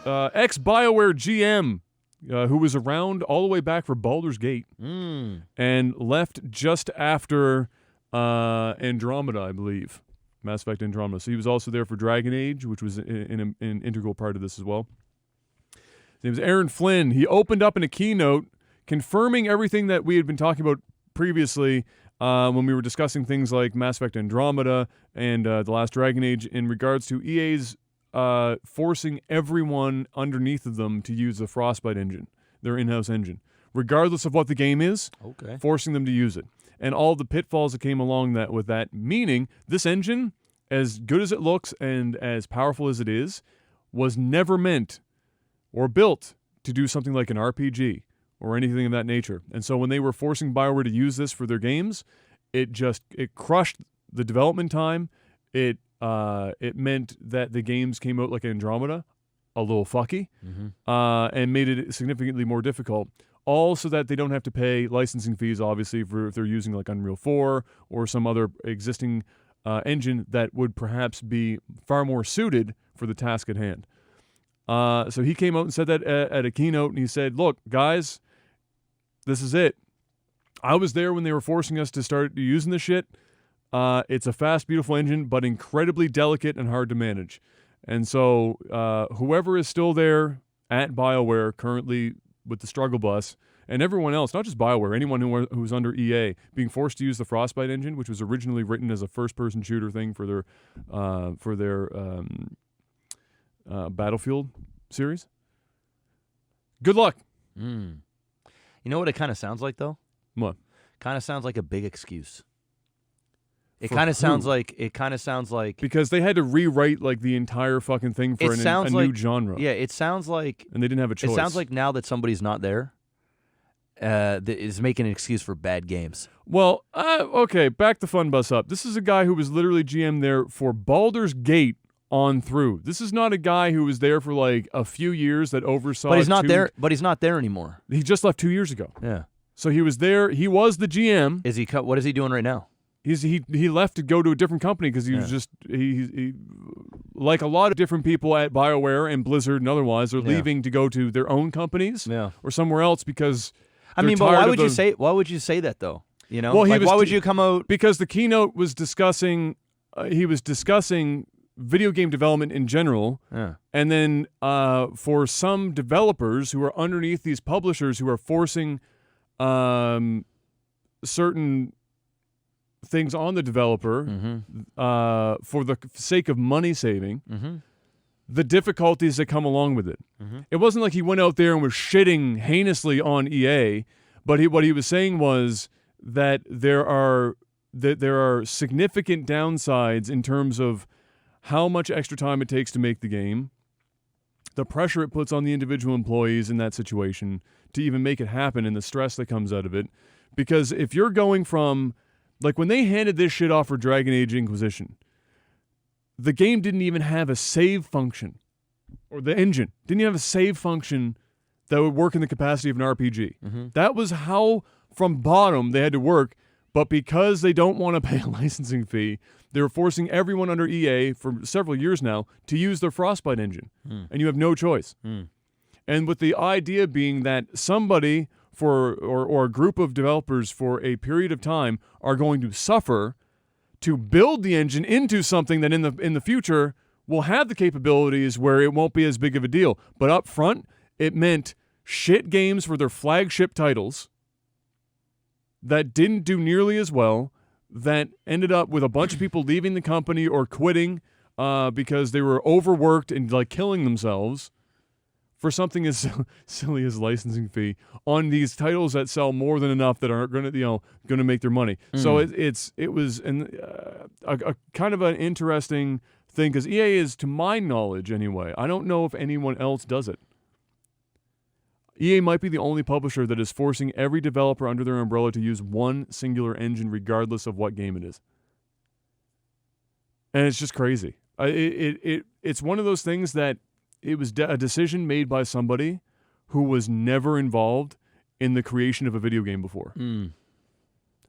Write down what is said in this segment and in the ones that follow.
ex-BioWare GM, who was around all the way back for Baldur's Gate and left just after Andromeda, I believe. Mass Effect Andromeda. So he was also there for Dragon Age, which was an integral part of this as well. His name was Aaryn Flynn. He opened up in a keynote confirming everything that we had been talking about previously when we were discussing things like Mass Effect Andromeda and The Last Dragon Age in regards to EA's forcing everyone underneath of them to use the Frostbite engine, their in-house engine, regardless of what the game is, forcing them to use it. And all the pitfalls that came along with that, meaning this engine, as good as it looks and as powerful as it is, was never meant or built to do something like an RPG or anything of that nature. And so when they were forcing BioWare to use this for their games, it crushed the development time. It meant that the games came out like Andromeda, a little fucky, and made it significantly more difficult. All so that they don't have to pay licensing fees, obviously, for if they're using like Unreal 4 or some other existing engine that would perhaps be far more suited for the task at hand. So he came out and said that at a keynote, and he said, look, guys, this is it. I was there when they were forcing us to start using this shit. It's a fast, beautiful engine, but incredibly delicate and hard to manage. And so whoever is still there at BioWare currently with the struggle bus, and everyone else, not just BioWare, anyone who's under EA, being forced to use the Frostbite engine, which was originally written as a first-person shooter thing for their Battlefield series. Good luck. You know what it kind of sounds like, though? What? Kind of sounds like a big excuse. It kind of sounds like because they had to rewrite like the entire fucking thing for a new genre. Yeah, it sounds like, and they didn't have a choice. It sounds like now that somebody's not there, is making an excuse for bad games. Well, okay, back the fun bus up. This is a guy who was literally GM there for Baldur's Gate on through. This is not a guy who was there for like a few years that oversaw. But he's not there. But he's not there anymore. He just left 2 years ago. Yeah. So he was there. He was the GM. Is he? What is he doing right now? He left to go to a different company because he was just he like a lot of different people at BioWare and Blizzard and otherwise are leaving to go to their own companies or somewhere else because but why would you say that though? You know, well, why would you come out? Because the keynote was discussing he was discussing video game development in general, and then for some developers who are underneath these publishers who are forcing certain things on the developer for the sake of money saving, the difficulties that come along with it. It wasn't like he went out there and was shitting heinously on EA, but what he was saying was that there are significant downsides in terms of how much extra time it takes to make the game, the pressure it puts on the individual employees in that situation to even make it happen, and the stress that comes out of it. Because if you're going from like when they handed this shit off for Dragon Age Inquisition, the game didn't even have a save function, or the engine didn't even have a save function that would work in the capacity of an RPG. That was how from bottom they had to work, but because they don't want to pay a licensing fee, they were forcing everyone under EA for several years now to use their Frostbite engine, and you have no choice. And with the idea being that somebody or a group of developers for a period of time are going to suffer to build the engine into something that in the future will have the capabilities where it won't be as big of a deal. But up front, it meant shit games for their flagship titles that didn't do nearly as well, that ended up with a bunch of people leaving the company or quitting because they were overworked and like killing themselves for something as silly as licensing fee on these titles that sell more than enough that aren't going to make their money. So it was a kind of an interesting thing because EA is, to my knowledge anyway, I don't know if anyone else does it. EA might be the only publisher that is forcing every developer under their umbrella to use one singular engine regardless of what game it is. And it's just crazy. It's one of those things that it was a decision made by somebody who was never involved in the creation of a video game before.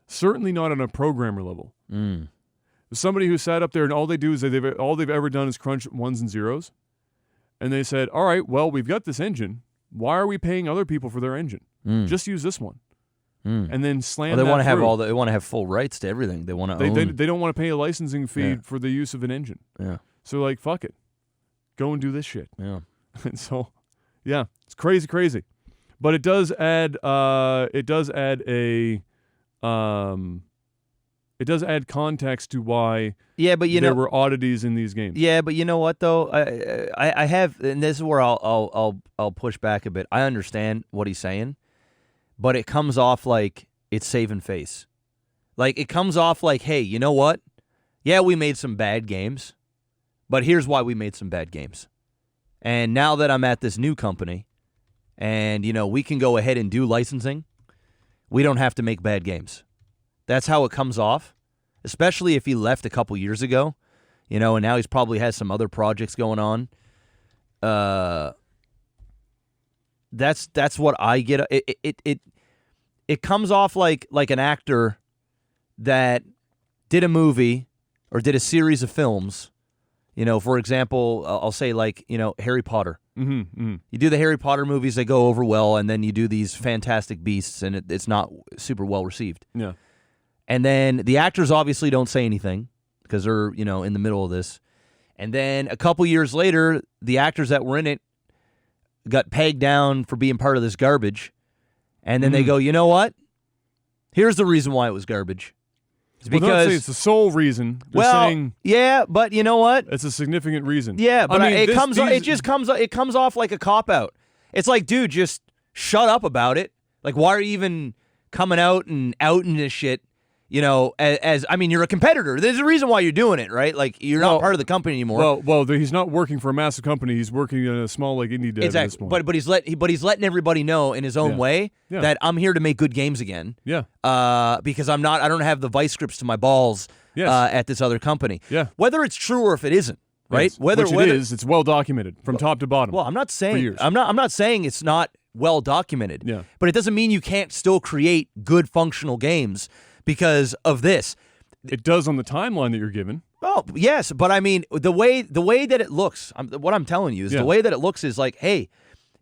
Certainly not on a programmer level. Somebody who sat up there and all they do is all they've ever done is crunch ones and zeros. and they said, all right, well, we've got this engine. Why are we paying other people for their engine? Just use this one. And then slam. Well, they want to have they want to have full rights to everything. They want to own. They don't want to pay a licensing fee for the use of an engine. Yeah. So like, fuck it, go and do this shit. Yeah. And so, yeah, it's crazy. But it does add context to why but there were oddities in these games. Yeah, but you know what though? I have, and this is where I'll push back a bit. I understand what he's saying, but it comes off like it's saving face. Like it comes off like, hey, you know what? Yeah, we made some bad games, but here's why we made some bad games. And now that I'm at this new company, and we can go ahead and do licensing, we don't have to make bad games. That's how it comes off, especially if he left a couple years ago, and now he's probably has some other projects going on. That's what I get. It comes off like an actor that did a movie or did a series of films. For example, I'll say like Harry Potter. You do the Harry Potter movies, they go over well, and then you do these Fantastic Beasts, and it's not super well received. Yeah. And then the actors obviously don't say anything because they're, in the middle of this. And then a couple years later, the actors that were in it got pegged down for being part of this garbage. And then they go, you know what? Here's the reason why it was garbage. It's because don't say it's the sole reason. They're saying yeah, but you know what? It's a significant reason. Yeah, but it comes off like a cop out. It's like, dude, just shut up about it. Like, why are you even coming out and outing this shit? As I mean, you're a competitor. There's a reason why you're doing it, right? Like, you're not part of the company anymore. Well, he's not working for a massive company. He's working in a small, like, indie dev. Exactly. At this point. But he's letting everybody know in his own way that I'm here to make good games again. Yeah. Because I don't have the vice grips to my balls. Yes. At this other company. Yeah. Whether it's true or if it isn't, right? Yes. Which it is. It's well documented from top to bottom. Well, I'm not saying for years. I'm not saying it's not well documented. Yeah. But it doesn't mean you can't still create good functional games because of this. It does on the timeline that you're given. Oh, yes, but I mean, the way that it looks, what I'm telling you is the way that it looks is like, hey,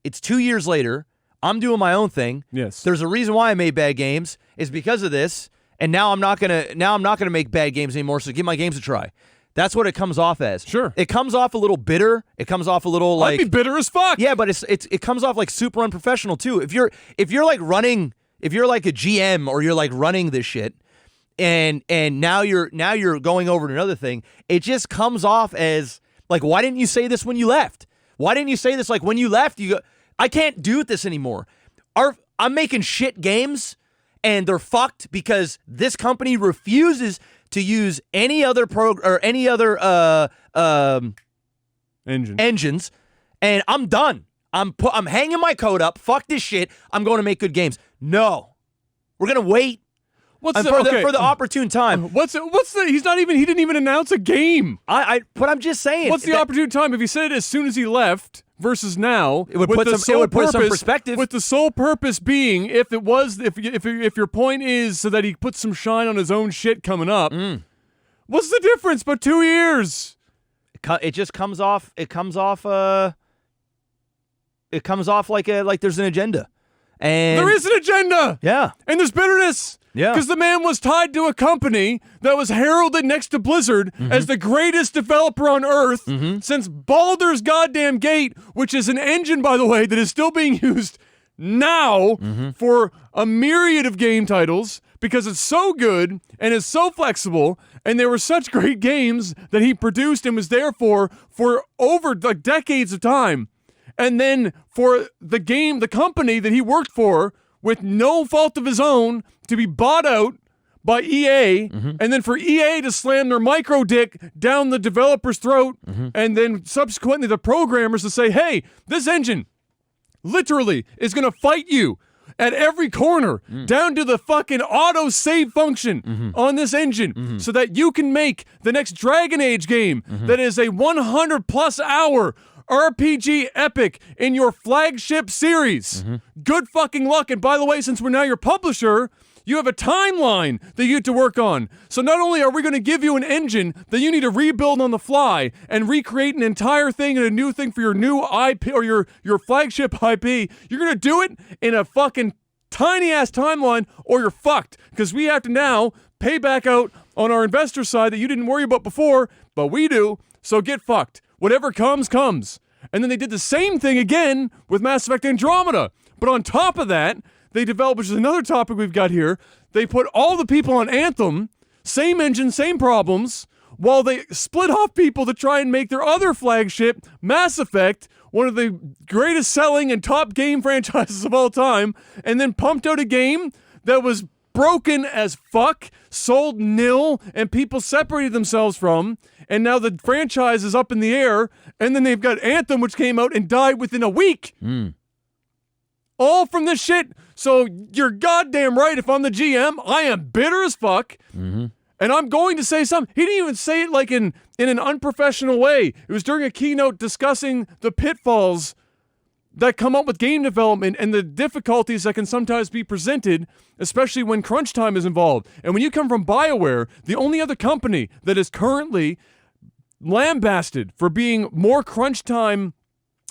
it's 2 years later, I'm doing my own thing. Yes. There's a reason why I made bad games. It's because of this, and now I'm not gonna make bad games anymore, so give my games a try. That's what it comes off as. Sure. It comes off a little bitter. It comes off a little like I'd be bitter as fuck. Yeah, but it comes off like super unprofessional too. If you're like a GM or you're like running this shit, and now you're going over to another thing, it just comes off as like, why didn't you say this when you left? Why didn't you say this like when you left? You go, I can't do this anymore. I'm making shit games and they're fucked because this company refuses to use any other engines, and I'm done. I'm hanging my coat up. Fuck this shit. I'm going to make good games. No, we're gonna wait. For the opportune time. He didn't even announce a game. But I'm just saying. What's the opportune time? If he said it as soon as he left versus now, it would put some perspective. With the sole purpose being, if your point is so that he puts some shine on his own shit coming up, what's the difference but 2 years? It just comes off. It comes off like there's an agenda. And there is an agenda. Yeah. And there's bitterness. Yeah. Because the man was tied to a company that was heralded next to Blizzard as the greatest developer on Earth since Baldur's goddamn Gate, which is an engine, by the way, that is still being used now for a myriad of game titles because it's so good and it's so flexible, and they were such great games that he produced and was there for over like decades of time. And then for the company that he worked for, with no fault of his own, to be bought out by EA, and then for EA to slam their micro dick down the developer's throat, and then subsequently the programmers to say, hey, this engine literally is going to fight you at every corner, down to the fucking auto save function on this engine, so that you can make the next Dragon Age game that is a 100+ hour RPG epic in your flagship series. Good fucking luck. And by the way, since we're now your publisher, You have a timeline that you have to work on. So not only are we going to give you an engine that you need to rebuild on the fly and recreate an entire thing and a new thing for your new IP or your flagship IP, you're going to do it in a fucking tiny-ass timeline or you're fucked. Because we have to now pay back out on our investor side that you didn't worry about before, but we do, so get fucked. Whatever comes, comes. And then they did the same thing again with Mass Effect Andromeda. But on top of that, they developed, which is another topic we've got here, they put all the people on Anthem, same engine, same problems, while they split off people to try and make their other flagship, Mass Effect, one of the greatest selling and top game franchises of all time, and then pumped out a game that was broken as fuck, sold nil, and people separated themselves from, and now the franchise is up in the air, and then they've got Anthem, which came out and died within a week. All from this shit. So you're goddamn right. If I'm the GM, I am bitter as fuck. And I'm going to say something. He didn't even say it like in an unprofessional way. It was during a keynote discussing the pitfalls that come up with game development and the difficulties that can sometimes be presented, especially when crunch time is involved. And when you come from BioWare, the only other company that is currently lambasted for being more crunch time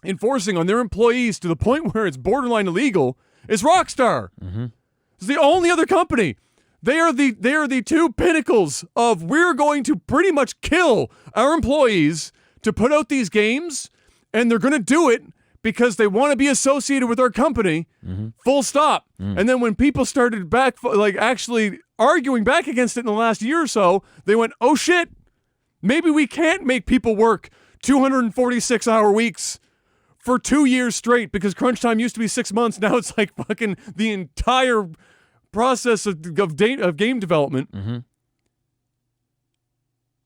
enforcing on their employees to the point where it's borderline illegal is Rockstar. It's the only other company. They are the two pinnacles of we're going to pretty much kill our employees to put out these games, and they're going to do it because they want to be associated with our company. Full stop. And then when people started actually arguing back against it in the last year or so, they went, oh shit, maybe we can't make people work 246-hour weeks for 2 years straight because crunch time used to be 6 months. Now it's like fucking the entire process of game development.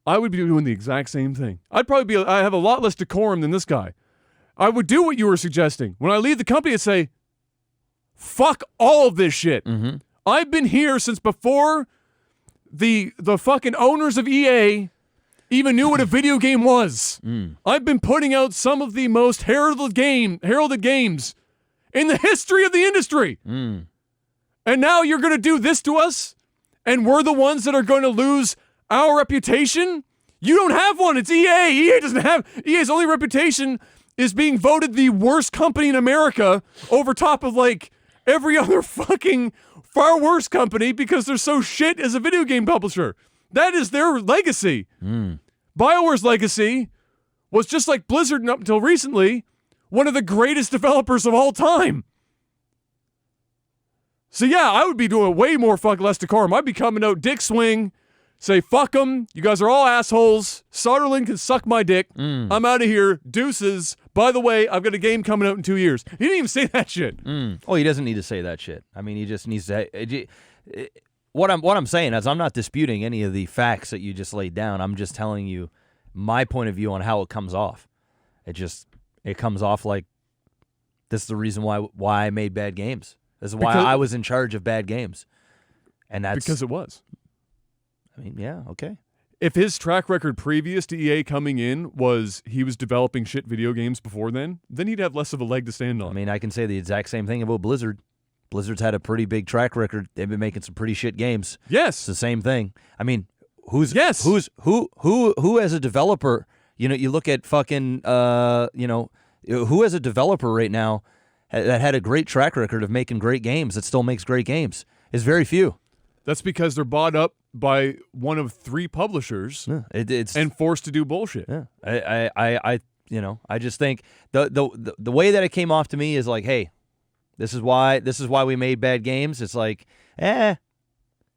I would be doing the exact same thing. I have a lot less decorum than this guy. I would do what you were suggesting. When I leave the company, I'd say, fuck all of this shit. I've been here since before the fucking owners of EA even knew what a video game was. I've been putting out some of the most heralded games in the history of the industry. And now you're going to do this to us? And we're the ones that are going to lose our reputation? You don't have one. It's EA. EA doesn't have... EA's only reputation is being voted the worst company in America over top of, like, every other fucking far worse company because they're so shit as a video game publisher. That is their legacy. BioWare's legacy was just like Blizzard up until recently, one of the greatest developers of all time. So yeah, I would be doing way more fuck less decorum. I'd be coming out dick swing, say fuck them, you guys are all assholes, Soderlin can suck my dick, I'm out of here, deuces. By the way, I've got a game coming out in 2 years. He didn't even say that shit. Oh, he doesn't need to say that shit. I mean, he just needs to... What I'm saying is I'm not disputing any of the facts that you just laid down. I'm just telling you my point of view on how it comes off. It comes off like this is the reason why I made bad games. This is why I was in charge of bad games. And that's because it was. I mean, yeah, okay. If his track record previous to EA coming in was he was developing shit video games before then he'd have less of a leg to stand on. I mean, I can say the exact same thing about Blizzard. Blizzard's had a pretty big track record. They've been making some pretty shit games. Yes. It's the same thing. I mean, who as a developer, you look at fucking who as a developer right now that had a great track record of making great games that still makes great games is very few. That's because they're bought up by one of 3 publishers and forced to do bullshit. Yeah. I just think the way that it came off to me is like, hey, this is why we made bad games. It's like, I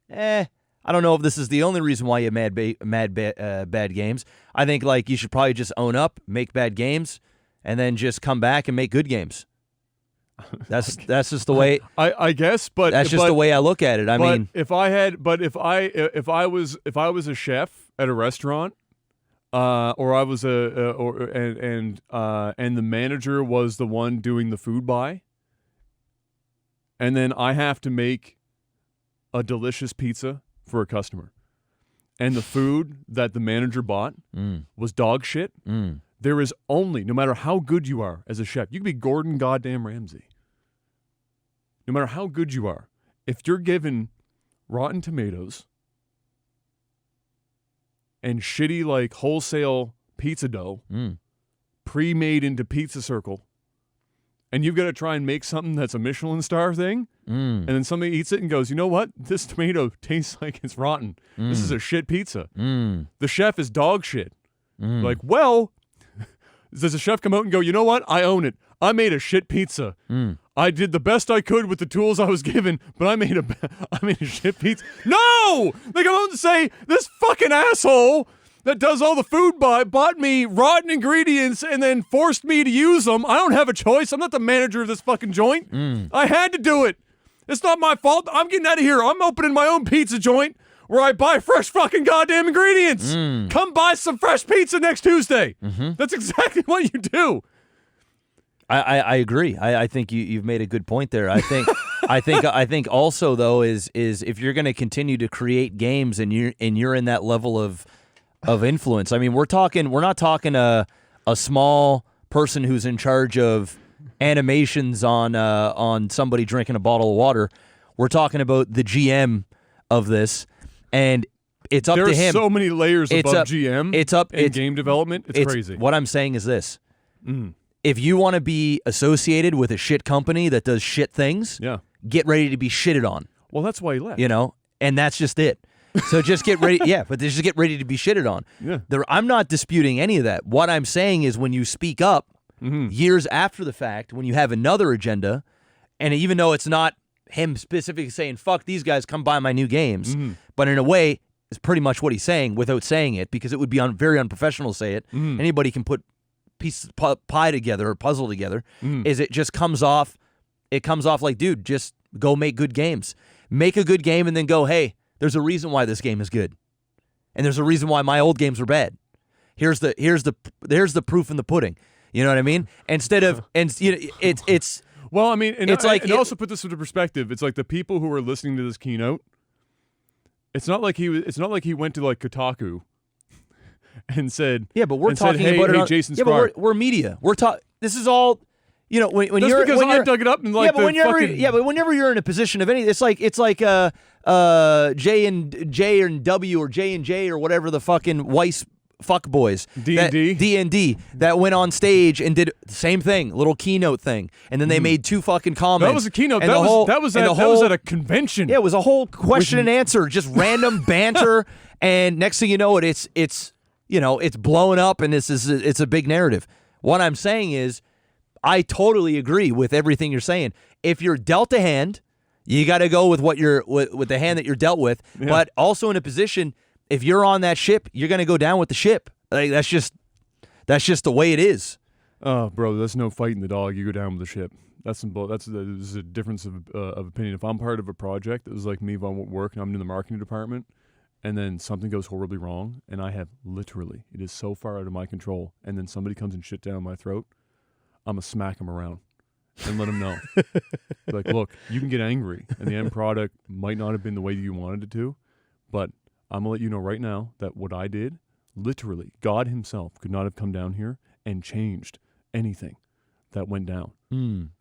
don't know if this is the only reason why you made bad games. I think like you should probably just own up, make bad games, and then just come back and make good games. That's just the way. I guess, but that's just the way I look at it. I mean, if I was a chef at a restaurant, or I was and the manager was the one doing the food buy, and then I have to make a delicious pizza for a customer, and the food that the manager bought was dog shit. There is only, no matter how good you are as a chef, you can be Gordon goddamn Ramsay. No matter how good you are, if you're given rotten tomatoes and shitty like wholesale pizza dough pre-made into pizza circle, and you've got to try and make something that's a Michelin star thing, and then somebody eats it and goes, you know what? This tomato tastes like it's rotten. This is a shit pizza. The chef is dog shit. Like, well, does the chef come out and go, you know what? I own it. I made a shit pizza. I did the best I could with the tools I was given, but I made a shit pizza. No! They come out and say, this fucking asshole that does all the food bought me rotten ingredients and then forced me to use them. I don't have a choice. I'm not the manager of this fucking joint. I had to do it. It's not my fault. I'm getting out of here. I'm opening my own pizza joint where I buy fresh fucking goddamn ingredients. Come buy some fresh pizza next Tuesday. That's exactly what you do. I agree. I think you've made a good point there. I think also though is if you're going to continue to create games and you're in that level of influence. I mean, we're not talking a small person who's in charge of animations on somebody drinking a bottle of water. We're talking about the GM of this, and it's up to him. There's so many layers above GM. In game development. It's crazy. What I'm saying is this. If you want to be associated with a shit company that does shit things, get ready to be shitted on. Well, that's why he left. And that's just it. So just get ready. But just get ready to be shitted on. Yeah. I'm not disputing any of that. What I'm saying is when you speak up years after the fact, when you have another agenda, and even though it's not him specifically saying, fuck these guys, come buy my new games, but in a way, it's pretty much what he's saying without saying it, because it would be very unprofessional to say it. Anybody can put pieces of pie together or puzzle together. Is it just comes off like, dude, just go make good games. Make a good game and then go, hey, there's a reason why this game is good. And there's a reason why my old games were bad. Here's the proof in the pudding. You know what I mean? Instead of it's well, I mean, and it's like and also put this into perspective. It's like the people who are listening to this keynote. It's not like he went to like Kotaku and said, yeah, but we're talking said, about hey, Jason yeah, Scarr. but we're media. We're talking. This is all. When That's you're because when I you're, dug it up and like but whenever you're in a position of anything, it's like J and J and W or J and J or whatever the fucking Weiss fuck boys D&D that went on stage and did the same thing, little keynote thing, and then they made two fucking comments. That was a keynote. That was at a convention. Yeah, it was a whole question and answer, just random banter, and next thing you know, it's blowing up, and it's a big narrative. What I'm saying is, I totally agree with everything you're saying. If you're dealt a hand, you got to go with what you're with the hand that you're dealt with. Yeah. But also in a position, if you're on that ship, you're going to go down with the ship. Like that's just the way it is. Oh, bro, that's no fighting the dog. You go down with the ship. That's a difference of opinion. If I'm part of a project that was like me, if I'm at work and I'm in the marketing department, and then something goes horribly wrong, and I have literally, it is so far out of my control, and then somebody comes and shit down my throat, I'm going to smack them around and let them know. Like, look, you can get angry, and the end product might not have been the way you wanted it to, but I'm going to let you know right now that what I did, literally, God himself could not have come down here and changed anything that went down.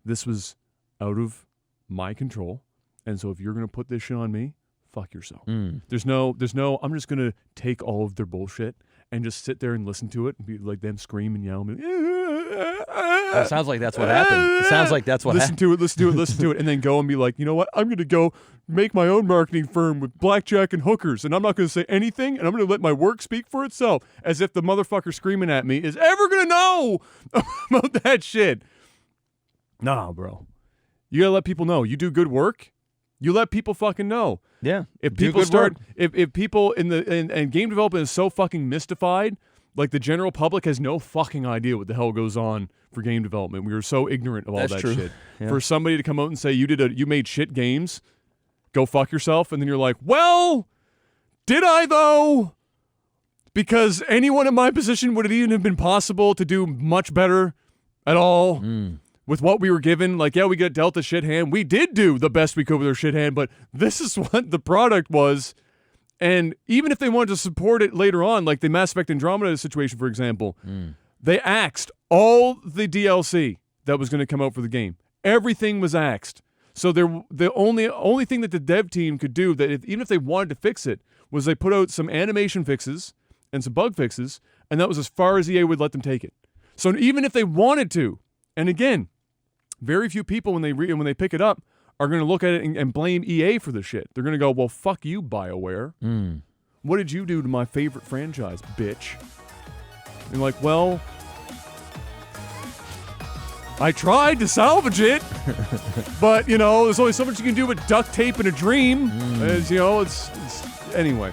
This was out of my control, and so if you're going to put this shit on me, fuck yourself. There's no, I'm just going to take all of their bullshit and just sit there and listen to it and be like them scream and yell. And it sounds like that's what happened. It sounds like that's what happened. Listen to it, and then go and be like, you know what? I'm going to go make my own marketing firm with blackjack and hookers, and I'm not going to say anything, and I'm going to let my work speak for itself, as if the motherfucker screaming at me is ever going to know about that shit. Nah, bro. You got to let people know. You do good work, you let people fucking know. Yeah. If people if people in game development is so fucking mystified, like the general public has no fucking idea what the hell goes on for game development. We are so ignorant of all that shit. Yeah. For somebody to come out and say you made shit games, go fuck yourself, and then you're like, well, did I though? Because anyone in my position would it even have been possible to do much better at all? With what we were given, like, yeah, we got dealt a shit hand. We did do the best we could with our shit hand, but this is what the product was. And even if they wanted to support it later on, like the Mass Effect Andromeda situation, for example, they axed all the DLC that was going to come out for the game. Everything was axed. So the only thing that the dev team could do, that even if they wanted to fix it, was they put out some animation fixes and some bug fixes, and that was as far as EA would let them take it. So even if they wanted to, and again, very few people when they pick it up are going to look at it and blame EA for the shit. They're going to go, well, fuck you, BioWare. What did you do to my favorite franchise, bitch? And like, well, I tried to salvage it, but, there's only so much you can do with duct tape and a dream. As, it's anyway.